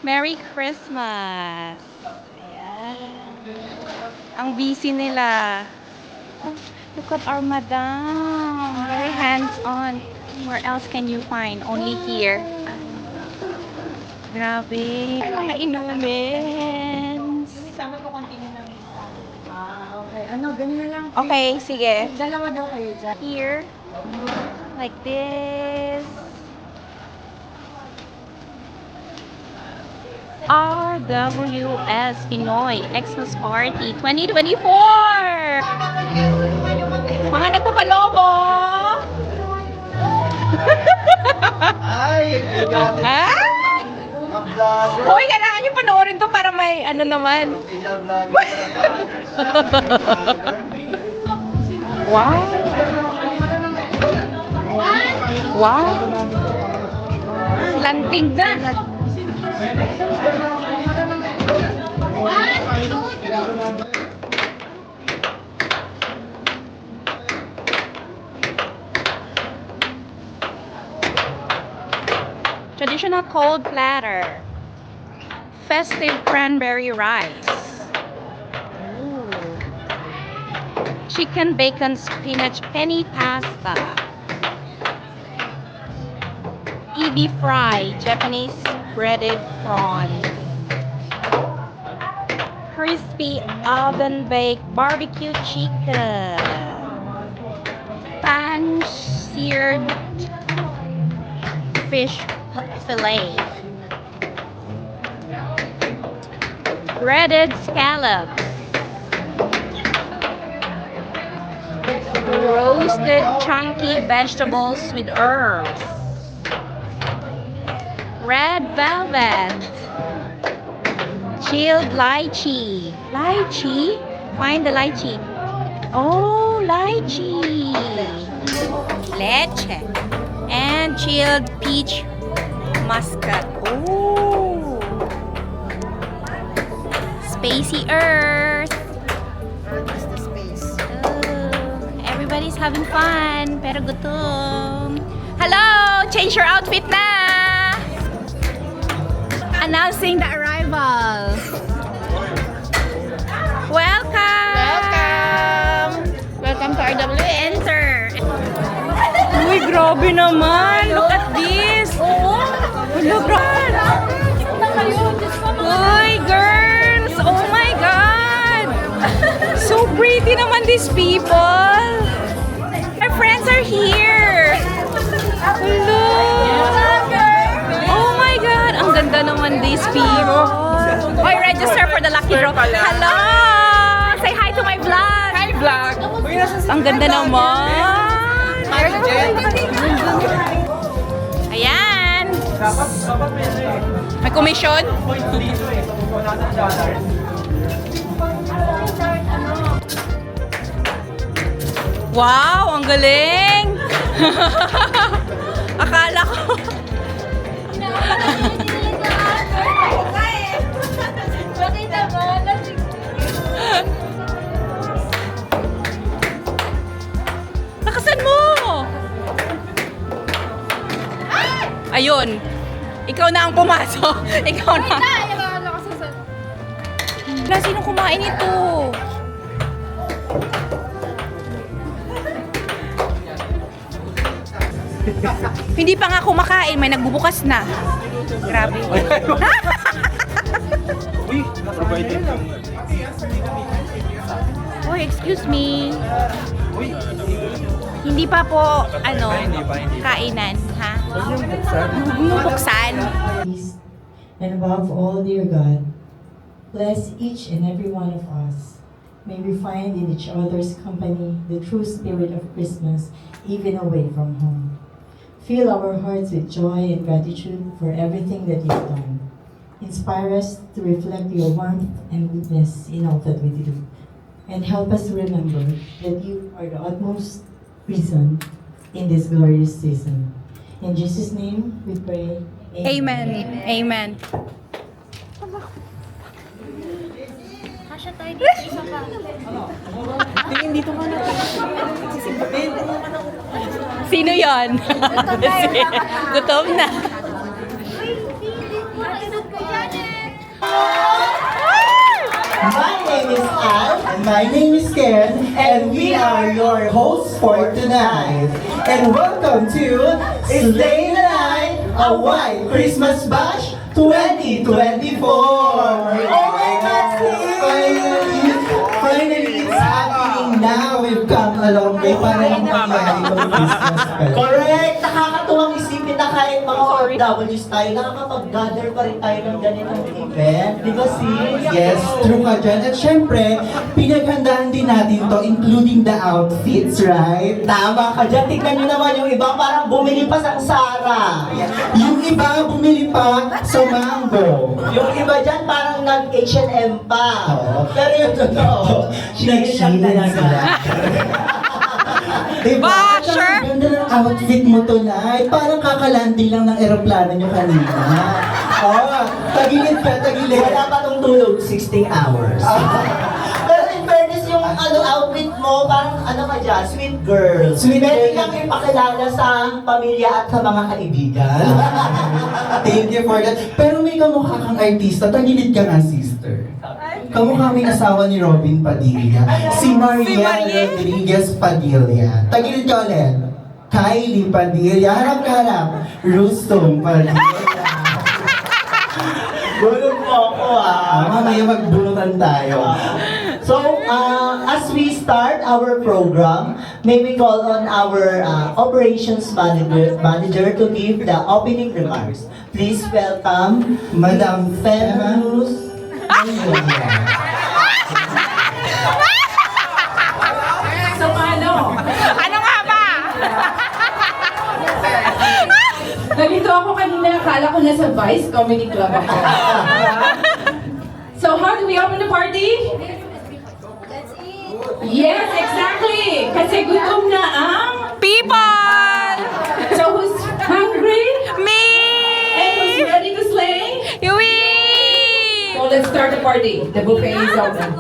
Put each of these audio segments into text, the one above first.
Merry Christmas! Ayan. Ang busy nila. Look at our madam. Very hands-on. Where else can you find? Only here. Grabe. Mga inumens. Sama ko continue ng isa. Okay. Ano, ganyan lang. Okay, sige. Dalawa daw kayo dyan. Here. Like this. RWS Pinoy Xmas Party 2024! Mga nagpapalobo! Ay! Ha? Hoy, kailangan nyo panoorin to para may ano naman. Wow! Wow! Lanting na! Traditional cold platter. Festive cranberry rice. Ooh. Chicken bacon spinach penny pasta. Ebi fry, Japanese breaded prawns. Crispy oven baked barbecue chicken. Pan seared fish fillet. Breaded scallops. Roasted chunky vegetables with herbs. Red velvet. Chilled lychee. Lychee? Find the lychee. Oh, lychee. Leche. And chilled peach muscat. Oh. Spacey earth. What's the space? Oh, everybody's having fun. Pero gutom. Hello! Change your outfit na! Announcing the arrival. Welcome! Welcome to RW. Enter. Uy, grabe naman. Look at this. Look, Uy, girls. Oh my God. So pretty naman these people. My friends are here. Look. Oh my God. Ang ganda naman these people. Oy, register for the lucky draw. Hello. Say hi to my vlog. Hi, vlog. Ang ganda naman. Ayan. May komisyon? Wow, ang galing. Akala ko. Lakasan mo. Ayun. Ikaw na ang pumasok. Ikaw na. Wala, sino kumain ito? Hindi pa nga kumakain, may nagbubukas na. Grabe. Oh, excuse me. Hindi pa po, kainan, ha? Buksan. And above all, dear God, bless each and every one of us. May we find in each other's company the true spirit of Christmas, even away from home. Fill our hearts with joy and gratitude for everything that you've done. Inspire us to reflect your warmth and goodness in all that we do. And help us to remember that you are the utmost reason in this glorious season. In Jesus' name we pray. Amen. Amen. Kasha tayo dito isa pa. Sino yon? Gutom na. Uy, hindi mo. Isot ko dyan eh. My name is Al. And my name is Ken, and we are your hosts for tonight. And welcome to Slay the Night, a White Christmas Bash 2024. Oh my God, finally, it's happening now. We've come a long way para lang mangyari itong Christmas special. Correct! Nakakatuwang isipin na kahit mga OFWs tayo, nakakapag-gather pa rin tayo ng ganitong event. Di ba, sis? Yes, true ka dyan. At syempre, pinaghandaan din natin to, including the outfits, right? Tama ka dyan. Tignan nyo naman yung iba, parang bumili pa sa Sara. Yung iba bumili pa sa Mango. Yung iba dyan, parang nag-H&M pa. Oo. Pero yung totoo, Nag-shine sila. Diba? Basher! Ang ganda ng outfit mo tonight. Parang kakalanding lang ng eroplano nyo kanina. Oh, tagilid ka, tagilid. wala pa tong tulog, 16 hours. Pero in fairness, yung outfit mo, parang ano ka dyan, sweet girl. Sweet Pwede girl. kang ipakilala sa pamilya at sa mga kaibigan. Thank you for that. Pero may kamukha kang artista. Tagilid ka nga, sister. Kamukha may asawa ni Robin Padilla. Si Maria Rodriguez Padilla. Tagilid ka ulit. Kylie Padilla. Harap ka harap. Rustom Padilla. Gulong mo ako Mamaya magbunutan tayo. So, as we start our program, may we call on our operations manager to give the opening remarks. Please welcome Madam Femmus. So, paano? Ano nga ba? Nalito ako kanina, akala ko nasa Vice Comedy Club ako. So, how do we open the party? Yes, exactly! Kasi gutom na ang... People! So, who's hungry? Me! And who's ready to slay? We! So, let's start the party. The buffet is open.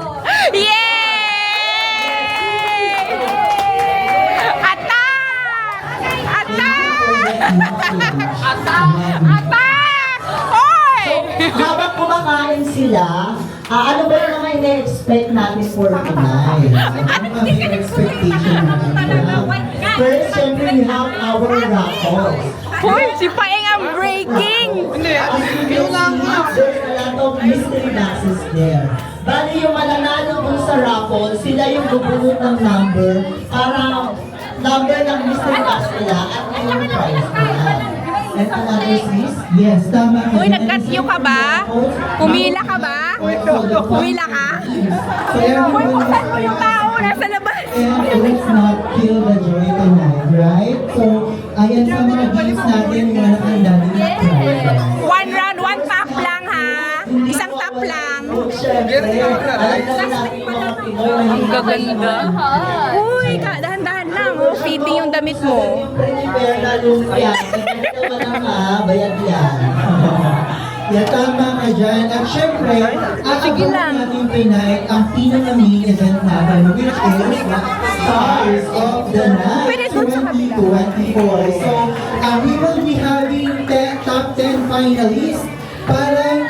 Yay! Attack! Attack! Attack! Hoy! Habang kumakain sila, ano ba yung mga ina-expect natin for tonight? Ano ba yung expectation natin? First, syempre, we have our raffles. Hoy, si Paeng ang breaking! There's a lot of mystery boxes there. Bali yung mananalo dun sa raffle, sila yung bubunot ng number para number ng mystery box nila at yung prize nila. And another sis? Yes, tama ka. Uy, nagkatyo ka ba? Pumila ka ba? Pumila ka? Kaya Hoy, buksan mo yung tao nasa labas! let's not kill the joy tonight, right? So, ayan sa mga games natin, yung mga nakahanda din na prize. One round, one tap lang ha? Isang tap lang. Siyempre, alam naman natin yung mga Pinoy na Ang gaganda. Uy, dahan-dahan lang. Oh, fitting yung damit mo. prepare na lumpia. Ito naman ang bayad yan. Yeah, tama ka dyan. At syempre, aabangan natin tonight ang pinaka-main event natin, which is Stars of the Night Pwede dun sa kabila. 2024. So, we will be having top 10 finalists para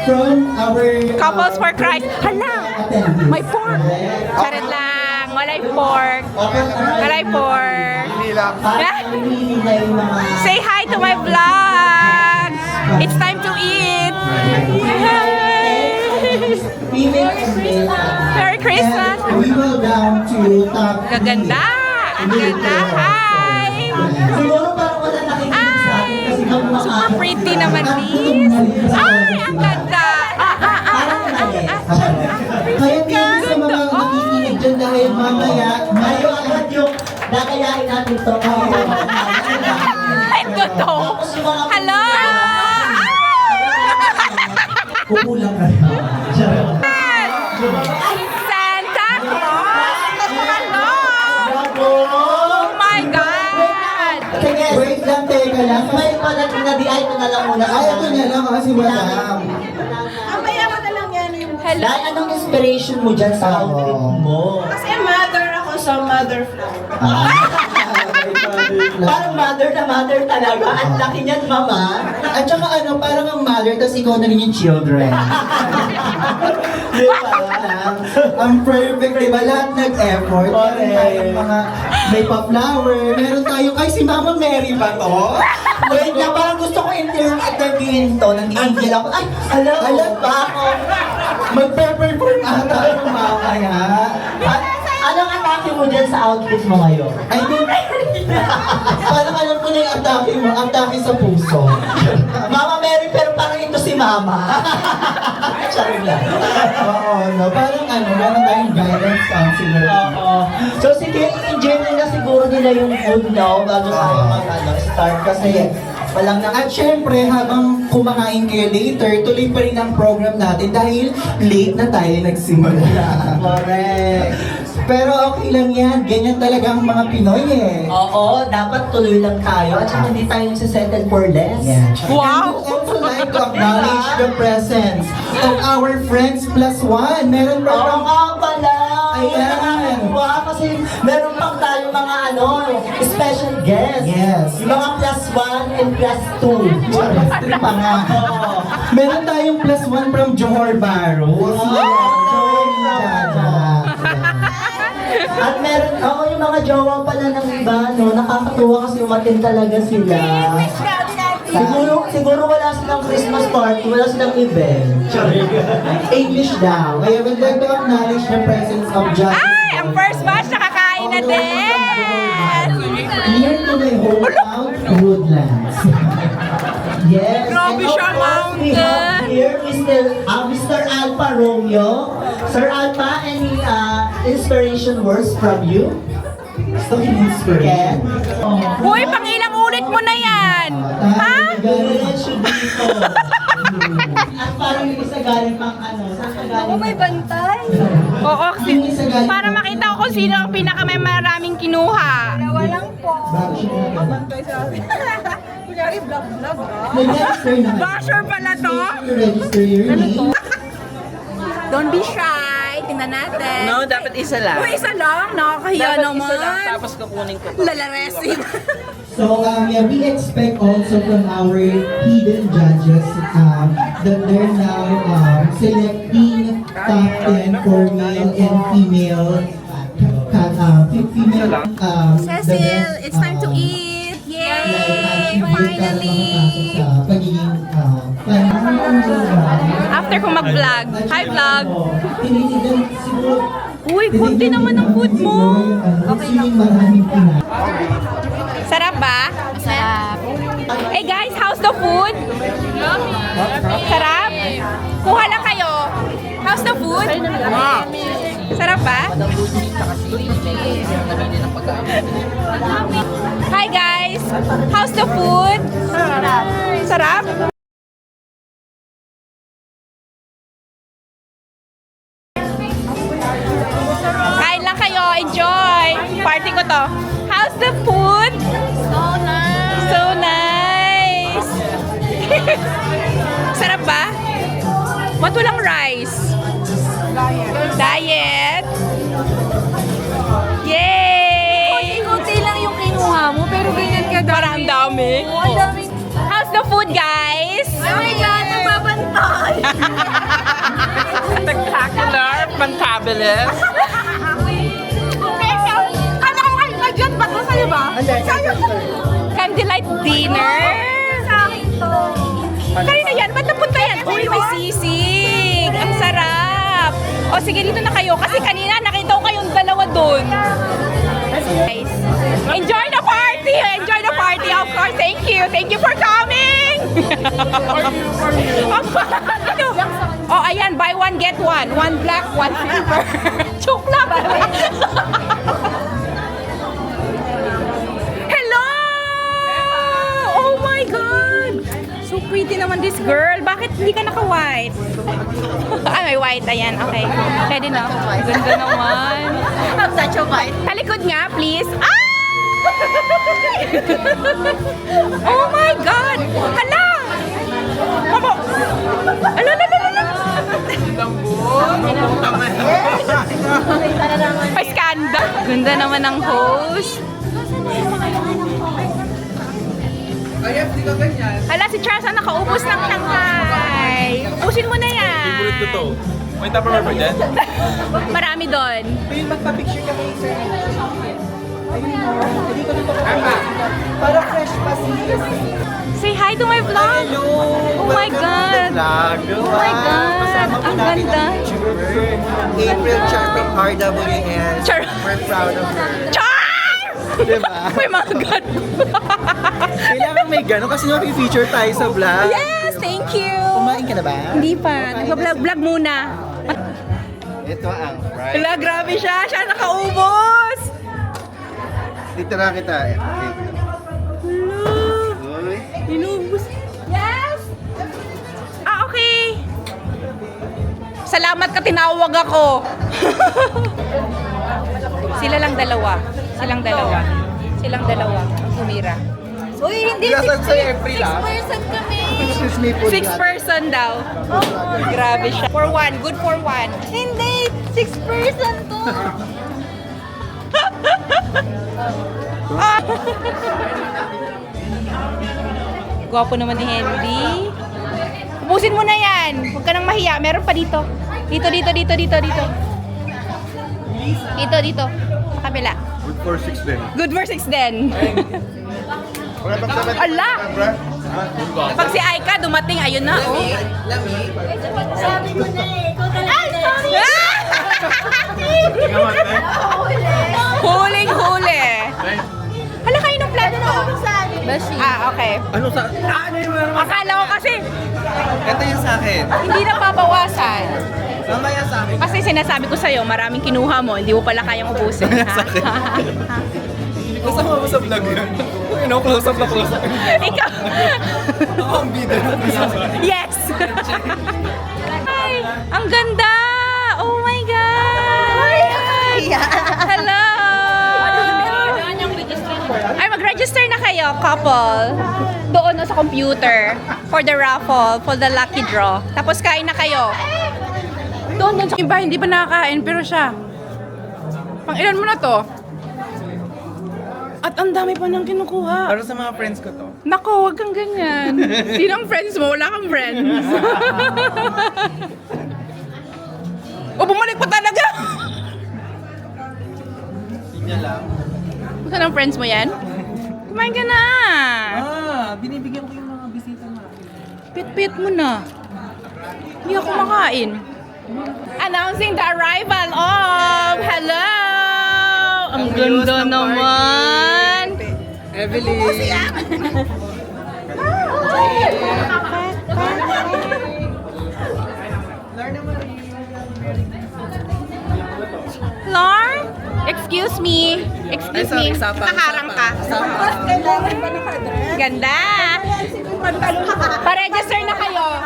from our Couples for Christ. Hala! attendees. May pork! Charot lang. Walay pork. Walay pork. Para mamili na yung mga... Say hi to my vlog! It's time to eat! Female and male. Merry Christmas! And we will down to top 3. Gaganda! Ang ganda! Hi! Siguro parang wala nakikinig sa atin kasi Super pretty naman, Liz! Ay! Ang ganda! Kaya tingin sa mga nakikinig dyan dahil mamaya, Ayaw agad yung nakayain natin to. Ay, totoo! Hello! kukulang ka na. Santa Claus! Hello! Oh my God! Sige, Wait lang, teka lang. may pala tinadiay ko na lang muna. Ay, ito na lang kasi madam. Hello! Dahil anong inspiration mo dyan sa outfit mo? Kasi mother ako sa mother flower. Parang mother na mother talaga. Ang laki niyan, mama. At saka ano, parang ang mother, tapos ikaw na rin yung children. Di ba? Ang perfect, di ba? Lahat nag-effort. Meron tayong mga, may pa-flower. Meron tayong, ay si Mama Mary ba to? Wait na, parang gusto ko interviewin to. Nag-angel ako. Ay, alam ba ako? Mag-perform ata yung mamaya. Anong atake mo dyan sa outfit mo ngayon? I think, parang alam ko na yung atake mo, atake sa puso. Mama Mary, pero parang ito si Mama. Sorry lang. Oo, no? Parang meron tayong guidance counselor. Oo. So sige, enjoy nila siguro nila yung food, no? Bago tayo start kasi walang na... At syempre, habang kumakain kayo later, tuloy pa rin ang program natin dahil late na tayo nagsimula. Correct. Pero okay lang yan, ganyan talaga ang mga Pinoy eh. Oo, dapat tuloy lang tayo at saka hindi tayo nagsisettle for less. Yeah. Wow! And we'd also like to acknowledge the presence of our friends plus one. Meron ba Oo bang... nga pala! Ayan. Nakakatuwa kasi meron pang tayo mga special guests. Yes. Yung mga plus 1 and plus 2. Plus three pa nga. Meron tayong plus one from Johor Bahru. Si Joey Jaja. At meron, yung mga jowa pala ng iba, no? Nakakatuwa kasi umatin talaga sila. Siguro wala silang Christmas party, wala silang event. English daw. Kaya we'd like to acknowledge the presence of Justice. Ay, ang first batch nakakain na din! Here to my hometown, Woodlands. Yes. Grabe and of siya, course, we have mountain. here Mr. Alpha Romeo. Sir Alpha, any inspiration words from you? Gusto yung inspiration. Uy, pangilang ulit mo na yan! Ha? Diretso dito. At parang yung isa galing pang saan ka galing? bantay? Oo, Yung isa galing para makita ko kung sino ang pinaka may maraming kinuha. Walang po. Nag-register na. Basher pala to? Register your name. Don't be shy. Tingnan natin. No, dapat isa lang. Uy, isa lang. Nakakahiya Dapat naman. isa lang, tapos kukunin ko to. Lalaresin. So yeah, we expect also from our hidden judges that they're now selecting top 10 for male and female female Cecil, it's time to eat. Yay! Finally! After ko mag-vlog. Hi, vlog! Uy, kunti naman ang food mo. Okay lang. Sarap ba? Sarap. Hey guys, how's the food? Sarap? Kuha lang kayo. How's the food? Sarap ba? Hi guys! How's the food? Sarap. Sarap? Kain lang kayo. Enjoy. Party ko to. How's the food? So nice. So nice. Sarap ba? Ba't walang rice? Diet. Yay! Kunti lang yung kinuha mo, pero ganyan ka dami. Parang dami. Ang dami. How's the food, guys? Oh my God, nababantay! Spectacular, fantabulous. Kala ko kayo na dyan, ba't sa'yo ba? Sa'yo Candlelight dinner. sa akin to. Kanina yan, ba't napunta yan? Uy, may sisig. Ang sarap. O sige, dito na kayo. Kasi kanina nakita ko kayong dalawa doon. Guys, enjoy the party! Enjoy the party, of course. Thank you. Thank you for coming! Oh, ayan. Buy one, get one. One black, one silver. Joke lang. Hello! Oh my God! So pretty naman this girl. Bakit hindi ka naka-white? May white. Ayan, okay. Pwede na. Ganda naman. I'm such a bite. Talikod nga, please. Ah! Oh my God! Hala! Ako! Ala, ala, ala, ala! May skanda. Ganda naman ng host. Hala, si Charles ang nakaubos ng Shanghai. Ubusin mo na yan. Favorite ko to. May Tupperware ba dyan? Marami doon. Ayun, magpa-picture ka kayo, sir. Ayun mo. Hindi ko dito para fresh pa sis. Say hi to my vlog. Hello! Oh my God. Oh my God. Kasama po Ang natin ganda. ang April Charping RWS. Char. We're proud of her. Char! Diba? May mga ganun. Kailangan may gano'n kasi feature tayo sa vlog. Yes, thank you. Kumain ka na ba? Hindi pa. Nagpa-vlog muna. Ito ang fries. Wala, grabe siya. Siya nakaubos. Dito na kita. Uy. Inubos. Yes! Ah, okay. Salamat ka, tinawag ako. Silang dalawa. Silang dalawa. Ang sumira. Uy, hindi. Nasaan sa April, ah? 6 person kami. Excuse me po. 6 person daw. Oh, grabe siya. For one. Good for one. Hindi. 6 person to. Gwapo naman ni Henry. Ubusin mo na yan. Huwag ka nang mahiya. Meron pa dito. Dito. Dito. Sa kabila. Good for 6 din. Good for 6 din. Ala! Pag si Aika dumating, ayun na. Oh. Sabi ko na eh. Ay, sorry! Huling-huli. Hala, kayo ng plano na. Ah, okay. Ano sa... Akala ko kasi Ito yung sa akin. hindi na babawasan. Mamaya sa akin. Kasi sinasabi ko sa'yo, maraming kinuha mo, hindi mo pala kayang ubusin. Kasama mo sa vlog yun. Close up na close up. Ikaw. Ako ang bida. Yes! Ay, ang ganda! Oh my God! Hello! Ay, mag-register na kayo, couple. Doon sa computer. For the raffle, for the lucky draw. Tapos kain na kayo. Doon sa iba, hindi pa nakakain, pero siya. Pang ilan mo na to? At ang dami pa nang kinukuha. Para sa mga friends ko to. Nako, wag kang ganyan. Sino ang friends mo? Wala kang friends. O, bumalik pa talaga. Hindi lang. Saan ang friends mo yan? Kumain ka na. Binibigyan ko yung mga bisita na. Pit-pit mo na. Hindi ako makain. Announcing the arrival of... Hello! Ang ganda naman. Evelyn! Lar? Excuse me. Excuse me. Kaharang ka. Ganda. Pa-register na kayo.